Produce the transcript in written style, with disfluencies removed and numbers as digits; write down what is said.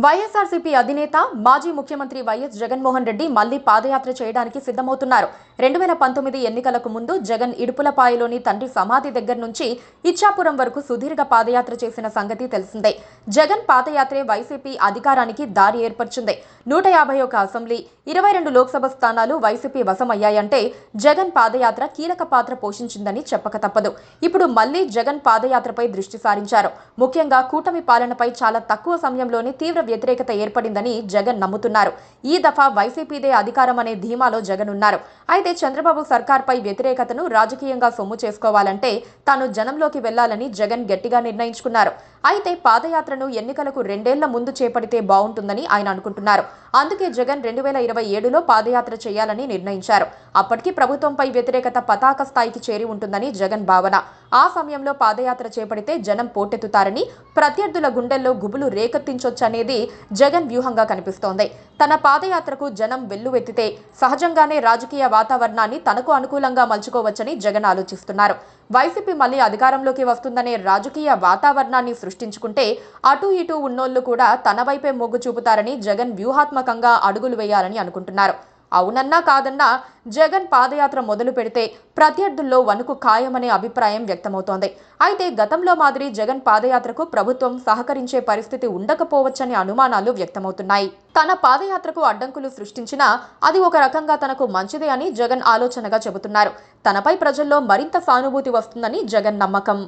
వైఎస్ఆర్సీపీ అధినేత మాజీ ముఖ్యమంత్రి వైఎస్ జగన్మోహన్ రెడ్డి మళ్లీ పాదయాత్ర చేయడానికి సిద్ధమవుతున్నారు. 2019 ఎన్నికలకు ముందు జగన్ ఇడుపులపాయలోని తండ్రి సమాధి దగ్గర నుంచి ఇచ్చాపురం వరకు సుదీర్ఘ పాదయాత్ర చేసిన సంగతి తెలిసిందే. జగన్ పాదయాత్రే వైసీపీ అధికారానికి దారి ఏర్పరిచింది. 151 అసెంబ్లీ, 22 లోక్సభ స్థానాలు వైసీపీ వశమయ్యాయంటే జగన్ పాదయాత్ర కీలక పాత్ర పోషించిందని చెప్పక తప్పదు. ఇప్పుడు మళ్లీ జగన్ పాదయాత్రపై దృష్టి సారించారు. ముఖ్యంగా కూటమి పాలనపై చాలా తక్కువ సమయంలోనే తీవ్ర వ్యతిరేకత ఏర్పడిందని జగన్ నమ్ముతున్నారు. ఈ దఫా వైసీపీదే అధికారం అనే ధీమాలో జగన్ ఉన్నారు. అయితే చంద్రబాబు సర్కార్పై వ్యతిరేకతను రాజకీయంగా సొమ్ము చేసుకోవాలంటే తాను జనంలోకి వెళ్లాలని జగన్ గట్టిగా నిర్ణయించుకున్నారు. అయితే పాదయాత్రను ఎన్నికలకు 2 ఏళ్ల ముందు చేపడితే బాగుంటుందని ఆయన అనుకుంటున్నారు. అందుకే జగన్ 2027లో పాదయాత్ర చేయాలని నిర్ణయించారు. అప్పటికి ప్రభుత్వంపై వ్యతిరేకత పతాక స్థాయికి చేరి ఉంటుందని జగన్ భావన. ఆ సమయంలో పాదయాత్ర చేపడితే జనం పోటెత్తుతారని, ప్రత్యర్థుల గుండెల్లో గుబులు రేకెత్తించొచ్చనేది జగన్ వ్యూహంగా కనిపిస్తోంది. తన పాదయాత్రకు జనం వెల్లువెత్తితే సహజంగానే రాజకీయ వాతావరణాన్ని తనకు అనుకూలంగా మలుచుకోవచ్చని జగన్ ఆలోచిస్తున్నారు. వైసీపీ మళ్లీ అధికారంలోకి వస్తుందనే రాజకీయ వాతావరణాన్ని సృష్టించుకుంటే అటూ ఇటూ ఉన్నోళ్లు కూడా తన వైపే మొగ్గు చూపుతారని జగన్ వ్యూహాత్మకంగా అడుగులు వేయాలని అనుకుంటున్నారు. అవునన్నా కాదన్నా జగన్ పాదయాత్ర మొదలు పెడితే ప్రత్యర్థుల్లో వణుకు ఖాయమనే అభిప్రాయం వ్యక్తమవుతోంది. అయితే గతంలో మాదిరి జగన్ పాదయాత్రకు ప్రభుత్వం సహకరించే పరిస్థితి ఉండకపోవచ్చనే అనుమానాలు వ్యక్తమవుతున్నాయి. తన పాదయాత్రకు అడ్డంకులు సృష్టించినా అది ఒక రకంగా తనకు మంచిదే అని జగన్ ఆలోచనగా చెబుతున్నారు. తనపై ప్రజల్లో మరింత సానుభూతి వస్తుందని జగన్ నమ్మకం.